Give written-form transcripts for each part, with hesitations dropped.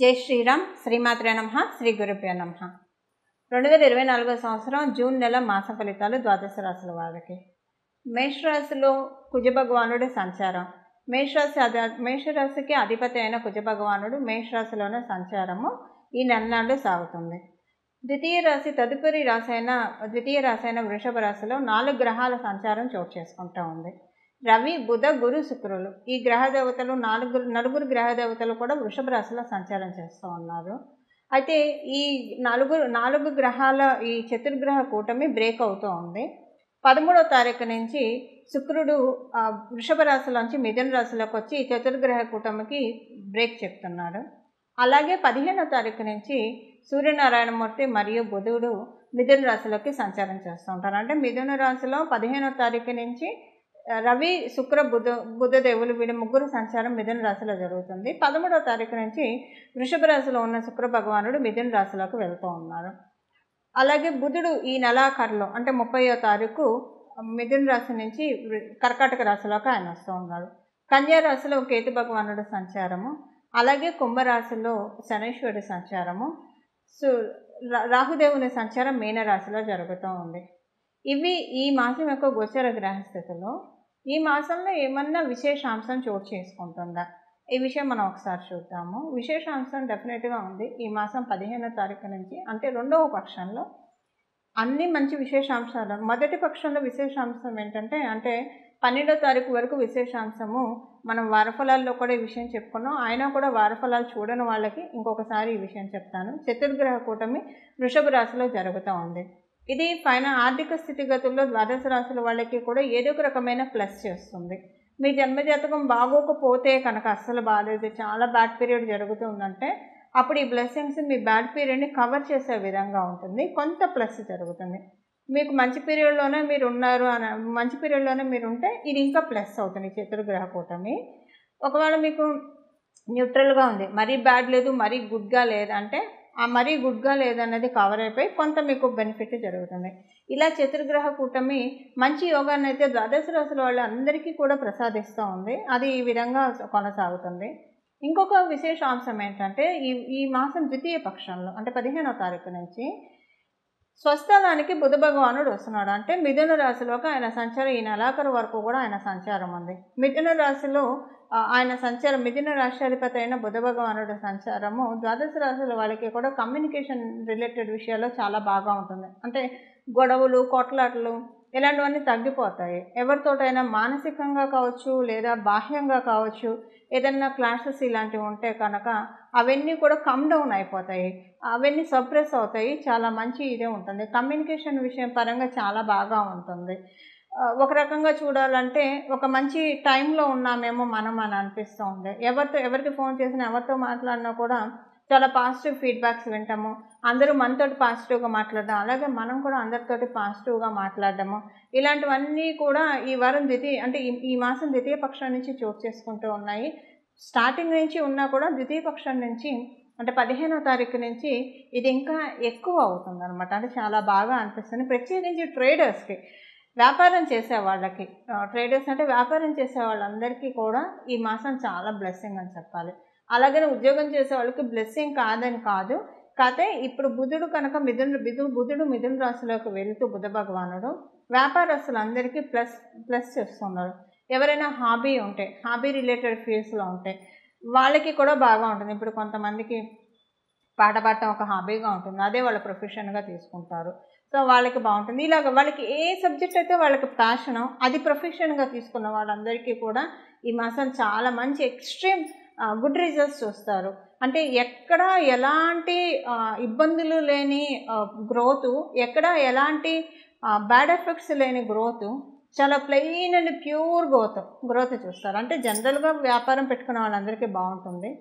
జై శ్రీరామ్. శ్రీమాత్రే నమః. శ్రీ గురుభ్యో నమః. 2024 సంవత్సరం జూన్ నెల మాస ఫలితాలు ద్వాదశ రాశుల వారికి. మేషరాశిలో కుజభగవానుడి సంచారం. మేషరాశికి అధిపతి అయిన కుజభగవానుడు మేషరాశిలోనే సంచారము ఈ నెలనాడు సాగుతుంది. ద్వితీయ రాశి అయిన వృషభ రాశిలో 4 గ్రహాల సంచారం చోటు చేసుకుంటూ ఉంది. రవి, బుధ, గురు, శుక్రులు ఈ గ్రహ దేవతలు నలుగురు గ్రహ దేవతలు కూడా వృషభ రాశిలో సంచారం చేస్తూ ఉన్నారు. అయితే ఈ నాలుగు గ్రహాల ఈ చతుర్గ్రహ కూటమి బ్రేక్ అవుతూ ఉంది. 13వ తారీఖు నుంచి శుక్రుడు వృషభ రాశిలోంచి మిథున రాశిలోకి వచ్చి ఈ చతుర్గ్రహ కూటమికి బ్రేక్ చెప్తున్నాడు. అలాగే 15వ తారీఖు నుంచి సూర్యనారాయణమూర్తి మరియు బుధుడు మిథున రాశిలోకి సంచారం చేస్తూ ఉంటారు. అంటే మిథున రాశిలో 15వ తారీఖు నుంచి రవి, శుక్ర, బుధదేవులు వీళ్ళ ముగ్గురు సంచారం మిథున రాశిలో జరుగుతుంది. 13వ తారీఖు నుంచి వృషభ రాశిలో ఉన్న శుక్ర భగవానుడు మిథున రాశిలోకి వెళ్తూ ఉన్నారు. అలాగే బుధుడు ఈ నెలాఖరులో అంటే 30వ తారీఖు మిథున రాశి నుంచి కర్కాటక రాశిలోకి ఆయన వస్తూ ఉన్నాడు. కన్యా రాశిలో కేతు భగవానుడు సంచారము, అలాగే కుంభరాశిలో శనీశ్వరుడి సంచారము, రాహుదేవుని సంచారం మీనరాశిలో జరుగుతూ ఉంది. ఇవి ఈ మాసం యొక్క గోచర గ్రహస్థితులు. ఈ మాసంలో ఏమన్నా విశేషాంశం చోటు చేసుకుంటుందా ఈ విషయం మనం ఒకసారి చూద్దాము. విశేషాంశం డెఫినెట్గా ఉంది. ఈ మాసం 15వ తారీఖు నుంచి అంటే 2వ పక్షంలో అన్ని మంచి విశేషాంశాలు. మొదటి పక్షంలో విశేషాంశం ఏంటంటే 12వ తారీఖు వరకు విశేషాంశము మనం వారఫలాల్లో కూడా ఈ విషయం చెప్పుకున్నాం. అయినా కూడా వారఫలాలు చూడని వాళ్ళకి ఇంకొకసారి ఈ విషయం చెప్తాను. చతుర్గ్రహ కూటమి వృషభ రాశిలో జరుగుతూ ఉంది. ఇది ఆర్థిక స్థితిగతుల్లో ద్వాదశ రాశుల వాళ్ళకి కూడా ఏదో ఒక రకమైన ప్లస్ చేస్తుంది. మీ జన్మజాతకం బాగోకపోతే కనుక అస్సలు బాగాలేదు, చాలా బ్యాడ్ పీరియడ్ జరుగుతుందంటే అప్పుడు ఈ బ్లెస్సింగ్స్ మీ బ్యాడ్ పీరియడ్ని కవర్ చేసే విధంగా ఉంటుంది. కొంత ప్లస్ జరుగుతుంది. మీకు మంచి పీరియడ్లోనే మీరు ఉన్నారు మంచి పీరియడ్లోనే మీరు ఉంటే ఇది ఇంకా ప్లస్ అవుతుంది చతుర్గ్రహ కూటమి. ఒకవేళ మీకు న్యూట్రల్గా ఉంది, మరీ బ్యాడ్ లేదు మరీ గుడ్గా లేదంటే మరీ గుడ్గా లేదన్నది కవర్ అయిపోయి కొంత మీకు బెనిఫిట్ జరుగుతుంది. ఇలా చతుర్గ్రహ కూటమి మంచి యోగాన్ని అయితే ద్వాదశ రాశుల వాళ్ళు అందరికీ కూడా ప్రసాదిస్తూ ఉంది. అది ఈ విధంగా కొనసాగుతుంది. ఇంకొక విశేషాంశం ఏంటంటే ఈ మాసం ద్వితీయ పక్షంలో అంటే 15వ తారీఖు నుంచి స్వస్థలానికి బుధ భగవానుడు వస్తున్నాడు. అంటే మిథున రాశిలోకి ఆయన సంచారం ఈ నెలాఖరు వరకు కూడా ఆయన సంచారం ఉంది. మిథున రాశిలో ఆయన సంచారం మిథున రాష్ట్రాధిపతి అయిన బుధ భగవానుడు సంచారము ద్వాదశ రాశుల వాళ్ళకి కూడా కమ్యూనికేషన్ రిలేటెడ్ విషయాల్లో చాలా బాగా ఉంటుంది. అంటే గొడవలు, కొట్లాటలు ఇలాంటివన్నీ తగ్గిపోతాయి. ఎవరితోటైనా మానసికంగా కావచ్చు లేదా బాహ్యంగా కావచ్చు ఏదన్నా క్లాషెస్ ఇలాంటివి ఉంటే కనుక అవన్నీ కూడా కమ్ డౌన్ అయిపోతాయి, అవన్నీ సప్రెస్ అవుతాయి. చాలా మంచి ఇదే ఉంటుంది. కమ్యూనికేషన్ విషయం పరంగా చాలా బాగా ఉంటుంది. ఒక రకంగా చూడాలంటే ఒక మంచి టైంలో ఉన్నామేమో మనం అని అనిపిస్తూ ఉంది. ఎవరికి ఫోన్ చేసినా ఎవరితో మాట్లాడినా కూడా చాలా పాజిటివ్ ఫీడ్బ్యాక్స్ వింటాము. అందరూ మనతోటి పాజిటివ్గా మాట్లాడడం, అలాగే మనం కూడా అందరితోటి పాజిటివ్గా మాట్లాడడము ఇలాంటివన్నీ కూడా ఈ వారం ఈ మాసం ద్వితీయ పక్షం నుంచి చోటు చేసుకుంటూ ఉన్నాయి. స్టార్టింగ్ నుంచి ఉన్నా కూడా ద్వితీయ పక్షం నుంచి అంటే 15వ తారీఖు నుంచి ఇది ఇంకా ఎక్కువ అవుతుంది అనమాట. అంటే చాలా బాగా అనిపిస్తుంది. ప్రత్యేకించి ట్రేడర్స్కి, వ్యాపారం చేసే వాళ్ళకి, ట్రేడర్స్ అంటే వ్యాపారం చేసే వాళ్ళందరికీ కూడా ఈ మాసం చాలా బ్లెస్సింగ్ అని చెప్పాలి. అలాగనే ఉద్యోగం చేసే వాళ్ళకి బ్లెస్సింగ్ కాదని కాదు. కాకపోతే ఇప్పుడు బుధుడు కనుక బుధుడు మిథున రాశిలోకి వెళుతూ బుధ భగవానుడు వ్యాపారస్తులందరికీ ప్లస్ చేస్తున్నారు. ఎవరైనా హాబీ రిలేటెడ్ ఫీల్డ్స్లో ఉంటే వాళ్ళకి కూడా బాగా ఉంటుంది. ఇప్పుడు కొంతమందికి పాట పాడటం ఒక హాబీగా ఉంటుంది, అదే వాళ్ళ ప్రొఫెషన్గా తీసుకుంటారు. సో వాళ్ళకి బాగుంటుంది. ఇలాగ వాళ్ళకి ఏ సబ్జెక్ట్ అయితే వాళ్ళకి ప్యాషనో అది ప్రొఫెషన్గా తీసుకున్న వాళ్ళందరికీ కూడా ఈ మాసం చాలా మంచి ఎక్స్ట్రీమ్ గుడ్ రిజల్ట్స్ చూస్తారు. అంటే ఎక్కడ ఎలాంటి ఇబ్బందులు లేని గ్రోతు, ఎక్కడ ఎలాంటి బ్యాడ్ ఎఫెక్ట్స్ లేని గ్రోతు, చాలా ప్లెయిన్ అండ్ ప్యూర్ గ్రోత్ చూస్తారు. అంటే జనరల్గా వ్యాపారం పెట్టుకున్న వాళ్ళందరికీ బాగుంటుంది.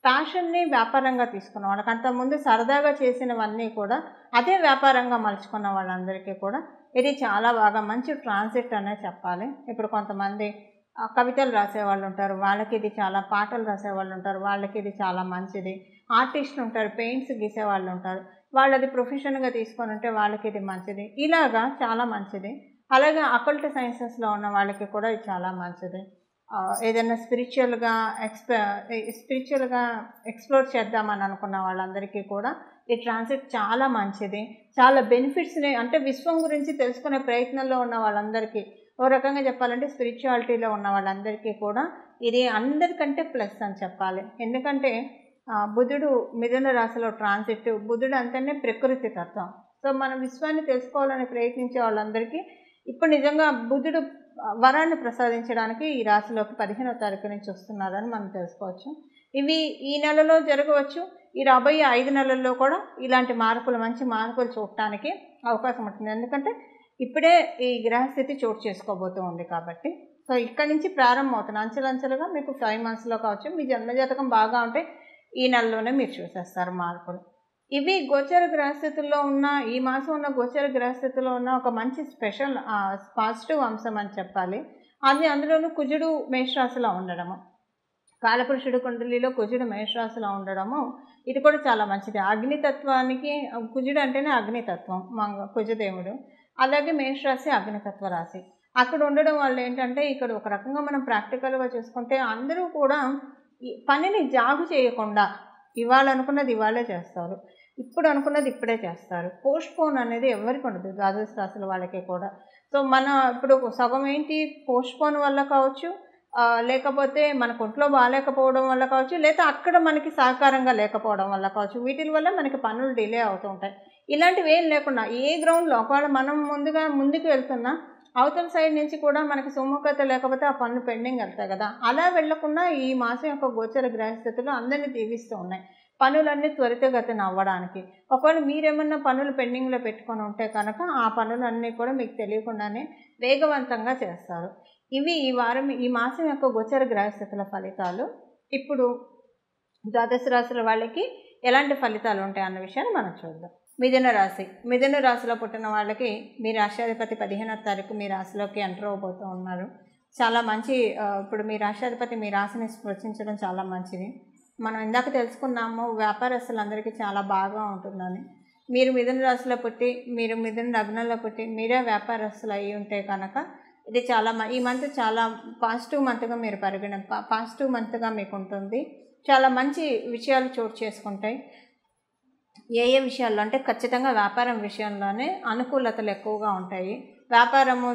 ప్యాషన్ని వ్యాపారంగా తీసుకున్న వాళ్ళకి, అంతకుముందు సరదాగా చేసినవన్నీ కూడా అదే వ్యాపారంగా మలుచుకున్న వాళ్ళందరికీ కూడా ఇది చాలా బాగా మంచి ట్రాన్సిట్ అనే చెప్పాలి. ఇప్పుడు కొంతమంది కవితలు రాసేవాళ్ళు ఉంటారు, వాళ్ళకి ఇది చాలా, పాటలు రాసేవాళ్ళు ఉంటారు, వాళ్ళకి ఇది చాలా మంచిది. ఆర్టిస్టులు ఉంటారు, పెయింట్స్ గీసేవాళ్ళు ఉంటారు, వాళ్ళు అది ప్రొఫెషన్గా తీసుకొని ఉంటే వాళ్ళకి ఇది మంచిది. ఇలాగా చాలా మంచిది. అలాగే అకల్ట్ సైన్సెస్లో ఉన్న వాళ్ళకి కూడా ఇది చాలా మంచిది. ఏదైనా స్పిరిచువల్గా ఎక్స్ప్లోర్ చేద్దామని అనుకున్న వాళ్ళందరికీ కూడా ఈ ట్రాన్సిట్ చాలా మంచిది. చాలా బెనిఫిట్స్ని, అంటే విశ్వం గురించి తెలుసుకునే ప్రయత్నంలో ఉన్న వాళ్ళందరికీ, ఓ రకంగా చెప్పాలంటే స్పిరిచువాలిటీలో ఉన్న వాళ్ళందరికీ కూడా ఇది అందరికంటే ప్లస్ అని చెప్పాలి. ఎందుకంటే బుధుడు మిథున రాశిలో ట్రాన్సిట్, బుధుడు అంటేనే ప్రకృతి తత్వం. సో మన విశ్వాన్ని తెలుసుకోవాలని ప్రయత్నించే వాళ్ళందరికీ ఇప్పుడు నిజంగా బుధుడు వరాన్ని ప్రసాదించడానికి ఈ రాశిలోకి 15వ తారీఖు నుంచి వస్తున్నారని మనం తెలుసుకోవచ్చు. ఇవి ఈ నెలలో జరగవచ్చు. ఈ రాబోయే 5 నెలల్లో కూడా ఇలాంటి మార్పులు, మంచి మార్పులు చూడటానికి అవకాశం ఉంటుంది. ఎందుకంటే ఇప్పుడే ఈ గ్రహస్థితి చోటు చేసుకోబోతూ ఉంది కాబట్టి. సో ఇక్కడి నుంచి ప్రారంభం అవుతుంది. అంచెలంచెలుగా మీకు 5 మంత్స్లో కావచ్చు. మీ జన్మజాతకం బాగా ఉంటే ఈ నెలలోనే మీరు చూసేస్తారు మార్పులు. ఇవి గోచర గ్రహస్థితుల్లో ఉన్న, ఈ మాసం ఉన్న గోచర గ్రహస్థితిలో ఉన్న ఒక మంచి స్పెషల్ పాజిటివ్ అంశం అని చెప్పాలి. అందులోనూ కుజుడు మేషరాశిలో ఉండడము, కాలపురుషుడు కుండలిలో కుజుడు మేషరాశిలో ఉండడము, ఇది కూడా చాలా మంచిది. అగ్నితత్వానికి, కుజుడు అంటేనే అగ్నితత్వం, కుజదేవుడు. అలాగే మేషరాశి అగ్నితత్వ రాశి. అక్కడ ఉండడం వల్ల ఏంటంటే ఇక్కడ ఒక రకంగా మనం ప్రాక్టికల్గా చూసుకుంటే అందరూ కూడా ఈ పనిని జాగు చేయకుండా ఇవాళ అనుకున్నది ఇవాళే చేస్తారు, ఇప్పుడు అనుకున్నది ఇప్పుడే చేస్తారు. పోస్ట్పోన్ అనేది ఎవరికి ఉండదు, ద్వాదశ రాశుల వాళ్ళకి కూడా. సో మన ఇప్పుడు సగం ఏంటి పోస్ట్పోన్ వల్ల కావచ్చు, లేకపోతే మనకు ఒంట్లో బాగాలేకపోవడం వల్ల కావచ్చు, లేదా అక్కడ మనకి సహకారంగా లేకపోవడం వల్ల కావచ్చు. వీటి వల్ల మనకి పనులు డిలే అవుతూ ఉంటాయి. ఇలాంటివి ఏం లేకుండా ఏ గ్రౌండ్లో ఒకవేళ మనం ముందుకు వెళ్తున్నా అవతల సైడ్ నుంచి కూడా మనకి సుముఖత లేకపోతే ఆ పనులు పెండింగ్ వెళ్తాయి కదా. అలా వెళ్లకుండా ఈ మాసం యొక్క గోచర గ్రహస్థితులు అందరినీ దీవిస్తూ ఉన్నాయి పనులన్నీ త్వరితగతిన అవ్వడానికి. ఒకవేళ మీరేమన్నా పనులు పెండింగ్లో పెట్టుకొని ఉంటే కనుక ఆ పనులన్నీ కూడా మీకు తెలియకుండానే వేగవంతంగా చేస్తారు. ఇవి ఈ మాసం యొక్క గోచర గ్రహస్థితుల ఫలితాలు. ఇప్పుడు ద్వాదశ రాశుల వాళ్ళకి ఎలాంటి ఫలితాలు ఉంటాయి అన్న విషయాన్ని మనం చూద్దాం. మిథున రాశిలో పుట్టిన వాళ్ళకి మీ రాష్ట్రాధిపతి 15వ తారీఖు మీ రాశిలోకి ఎంటర్ అవబోతూ ఉన్నారు. చాలా మంచి, ఇప్పుడు మీ రాష్ట్రాధిపతి మీ రాశిని స్పృశించడం చాలా మంచిది. మనం ఇందాక తెలుసుకున్నాము వ్యాపారస్తులందరికీ చాలా బాగా ఉంటుందని. మీరు మిథున రాశిలో పుట్టి, మీరు మిథున లగ్నంలో పుట్టి మీరే వ్యాపారస్తులు అయ్యి ఉంటే కనుక ఇది చాలా ఈ మంత్ చాలా పాజిటివ్ మంత్గా మీరు పాజిటివ్ మంత్గా మీకు ఉంటుంది. చాలా మంచి విషయాలు చోటు చేసుకుంటాయి. ఏ విషయాల్లో అంటే ఖచ్చితంగా వ్యాపారం విషయంలోనే అనుకూలతలు ఎక్కువగా ఉంటాయి.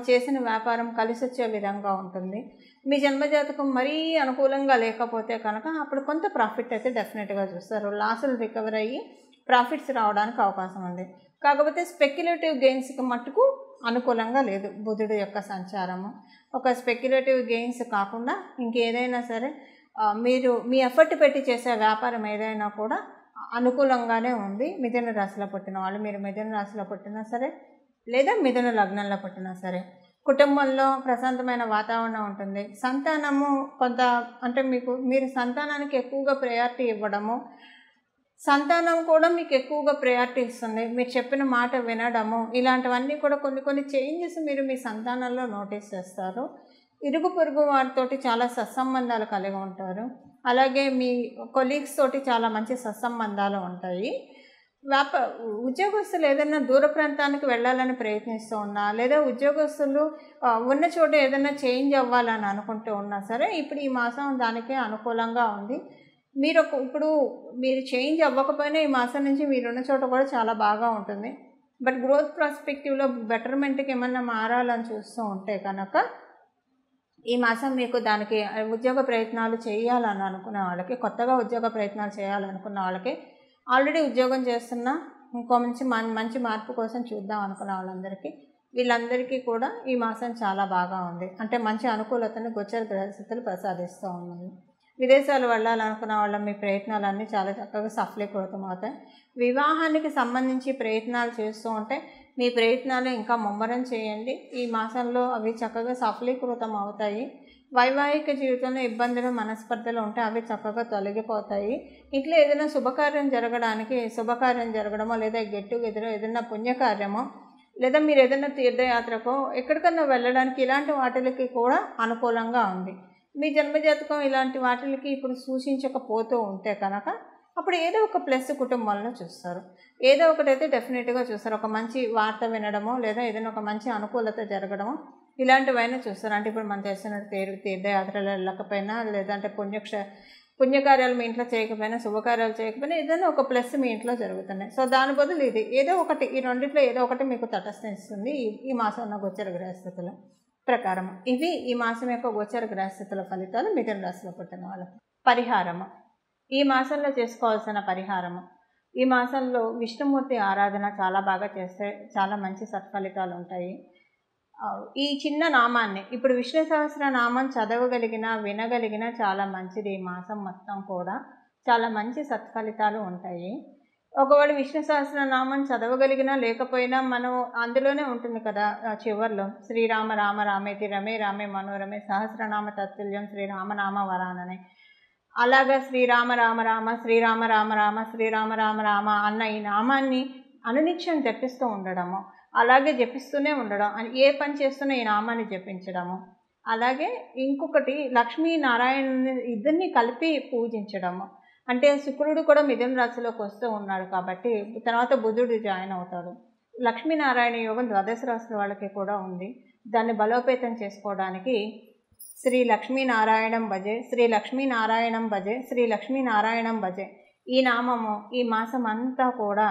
చేసిన వ్యాపారం కలిసి వచ్చే విధంగా ఉంటుంది. మీ జన్మజాతకం మరీ అనుకూలంగా లేకపోతే కనుక అప్పుడు కొంత ప్రాఫిట్ అయితే డెఫినెట్గా చూస్తారు. లాసులు రికవర్ అయ్యి ప్రాఫిట్స్ రావడానికి అవకాశం ఉంది. కాకపోతే స్పెక్యులేటివ్ గెయిన్స్కి మట్టుకు అనుకూలంగా లేదు బుధుడు యొక్క సంచారము. ఒక స్పెక్యులేటివ్ గెయిన్స్ కాకుండా ఇంకేదైనా సరే మీరు మీ ఎఫర్ట్ పెట్టి చేసే వ్యాపారం ఏదైనా కూడా అనుకూలంగానే ఉంది. మిథున రాశిలో పుట్టిన వాళ్ళు, మీరు మిథున రాశిలో పుట్టినా సరే లేదా మిథున లగ్నంలో పుట్టినా సరే, కుటుంబంలో ప్రశాంతమైన వాతావరణం ఉంటుంది. సంతానము కొంత అంటే మీరు సంతానానికి ఎక్కువగా ప్రయారిటీ ఇవ్వడము, సంతానం కూడా మీకు ఎక్కువగా ప్రయారిటీ ఇస్తుంది. మీరు చెప్పిన మాట వినడము, ఇలాంటివన్నీ కూడా కొన్ని చేంజెస్ మీరు మీ సంతానంలో నోటీస్ చేస్తారు. ఇరుగు పొరుగు వారితోటి చాలా సత్సంబంధాలు కలిగి ఉంటారు. అలాగే మీ కొలీగ్స్ తోటి చాలా మంచి సత్సంబంధాలు ఉంటాయి. ఉద్యోగస్తులు ఏదైనా దూర ప్రాంతానికి వెళ్ళాలని ప్రయత్నిస్తూ ఉన్నా, లేదా ఉద్యోగస్తులు ఉన్న చోట ఏదైనా చేంజ్ అవ్వాలని అనుకుంటూ ఉన్నా సరే ఇప్పుడు ఈ మాసం దానికే అనుకూలంగా ఉంది. ఇప్పుడు మీరు చేంజ్ అవ్వకపోయినా ఈ మాసం నుంచి మీరున్న చోట కూడా చాలా బాగా ఉంటుంది. బట్ గ్రోత్ ప్రాస్పెక్టివ్లో బెటర్మెంట్కి ఏమన్నా మారాలని చూస్తూ ఉంటే కనుక ఈ మాసం మీకు దానికి ఉద్యోగ ప్రయత్నాలు చేయాలని అనుకునే వాళ్ళకి, కొత్తగా ఉద్యోగ ప్రయత్నాలు చేయాలనుకున్న వాళ్ళకి, ఆల్రెడీ ఉద్యోగం చేస్తున్న ఇంకో మంచి మార్పు కోసం చూద్దాం అనుకున్న వాళ్ళందరికీ, వీళ్ళందరికీ కూడా ఈ మాసం చాలా బాగా ఉంది. అంటే మంచి అనుకూలతను గోచర గ్రహస్థితులు ప్రసాదిస్తూ ఉన్నాయి. విదేశాలు వెళ్ళాలనుకున్న వాళ్ళ మీ ప్రయత్నాలన్నీ చాలా చక్కగా సఫలీకృతం అవుతాయి. వివాహానికి సంబంధించి ప్రయత్నాలు చేస్తూ ఉంటే మీ ప్రయత్నాలు ఇంకా ముమ్మరం చేయండి. ఈ మాసంలో అవి చక్కగా సఫలీకృతం అవుతాయి. వైవాహిక జీవితంలో ఇబ్బందులు, మనస్పర్ధలు ఉంటే అవి చక్కగా తొలగిపోతాయి. ఇంట్లో ఏదైనా శుభకార్యం జరగడమో లేదా గెట్ టుగెదర్ ఏదైనా పుణ్యకార్యమో లేదా మీరు ఏదైనా తీర్థయాత్రకో ఎక్కడికన్నా వెళ్ళడానికి ఇలాంటి వాటికి కూడా అనుకూలంగా ఉంది. మీ జన్మజాతకం ఇలాంటి వాటికి ఇప్పుడు సూచించకపోతూ ఉంటే కనుక అప్పుడు ఏదో ఒక ప్లస్ కుటుంబంలో చూస్తారు. ఏదో ఒకటైతే డెఫినెట్గా చూస్తారు. ఒక మంచి వార్త వినడమో లేదా ఏదైనా ఒక మంచి అనుకూలత జరగడమో ఇలాంటివైనా చూస్తారు. అంటే ఇప్పుడు మనం తెలిసినట్టు తీర్థయాత్రలు వెళ్ళకపోయినా, లేదంటే పుణ్యకార్యాలు మీ ఇంట్లో చేయకపోయినా, శుభకార్యాలు చేయకపోయినా ఏదైనా ఒక ప్లస్ మీ ఇంట్లో జరుగుతున్నాయి. సో దాని బదులు ఇది ఏదో ఒకటి, ఈ రెండిట్లో ఏదో ఒకటి మీకు తటస్థిస్తుంది ఈ మాసంలో గోచర గ్రహస్థితుల ప్రకారం. ఇవి ఈ మాసం యొక్క గోచర గ్రహస్థితుల ఫలితాలు మిథున రాశిలో పుట్టిన వాళ్ళు. పరిహారము, ఈ మాసంలో చేసుకోవాల్సిన పరిహారము, ఈ మాసంలో విష్ణుమూర్తి ఆరాధన చాలా బాగా చేస్తే చాలా మంచి సత్ఫలితాలు ఉంటాయి. ఈ చిన్న నామాన్ని, ఇప్పుడు విష్ణు సహస్ర నామం చదవగలిగిన, వినగలిగిన చాలా మంచిది. ఈ మాసం మొత్తం కూడా చాలా మంచి సత్ఫలితాలు ఉంటాయి. ఒకవేళ విష్ణు సహస్రనామం చదవగలిగినా లేకపోయినా మనం అందులోనే ఉంటుంది కదా చివర్లో, శ్రీరామ రామ రామేతి రమే రామే మనోరమే సహస్రనామ తత్తుల్యం శ్రీరామనామ వరానని. అలాగా శ్రీరామ రామ రామ శ్రీరామ రామ రామ శ్రీరామ రామ రామ అన్న ఈ నామాన్ని అనునిత్యం జపిస్తూ ఉండడము, అలాగే జపిస్తూనే ఉండడం, ఏ పని చేస్తున్నా ఈ నామాన్ని జపించడము. అలాగే ఇంకొకటి లక్ష్మీనారాయణ ఇద్దరిని కలిపి పూజించడము. అంటే శుక్రుడు కూడా మిథున రాశిలోకి వస్తూ ఉన్నాడు కాబట్టి తర్వాత బుధుడు జాయిన్ అవుతాడు. లక్ష్మీనారాయణ యోగం ద్వాదశ రాశుల వాళ్ళకి కూడా ఉంది. దాన్ని బలోపేతం చేసుకోవడానికి శ్రీ లక్ష్మీనారాయణం భజే, శ్రీ లక్ష్మీనారాయణం భజే, శ్రీ లక్ష్మీనారాయణం భజే ఈ నామము ఈ మాసం అంతా కూడా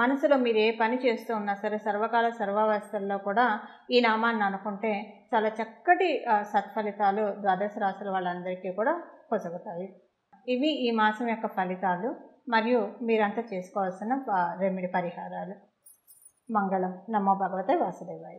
మనసులో మీరు ఏ పని చేస్తూ ఉన్నా సరే సర్వకాల సర్వావస్థల్లో కూడా ఈ నామాన్ని అనుకుంటే చాలా చక్కటి సత్ఫలితాలు ద్వాదశ రాశుల వాళ్ళందరికీ కూడా పొసగుతాయి. ఇవి ఈ మాసం యొక్క ఫలితాలు మరియు మీరంతా చేసుకోవాల్సిన రెమెడీ పరిహారాలు. మంగళం. నమో భగవతే వాసుదేవాయ.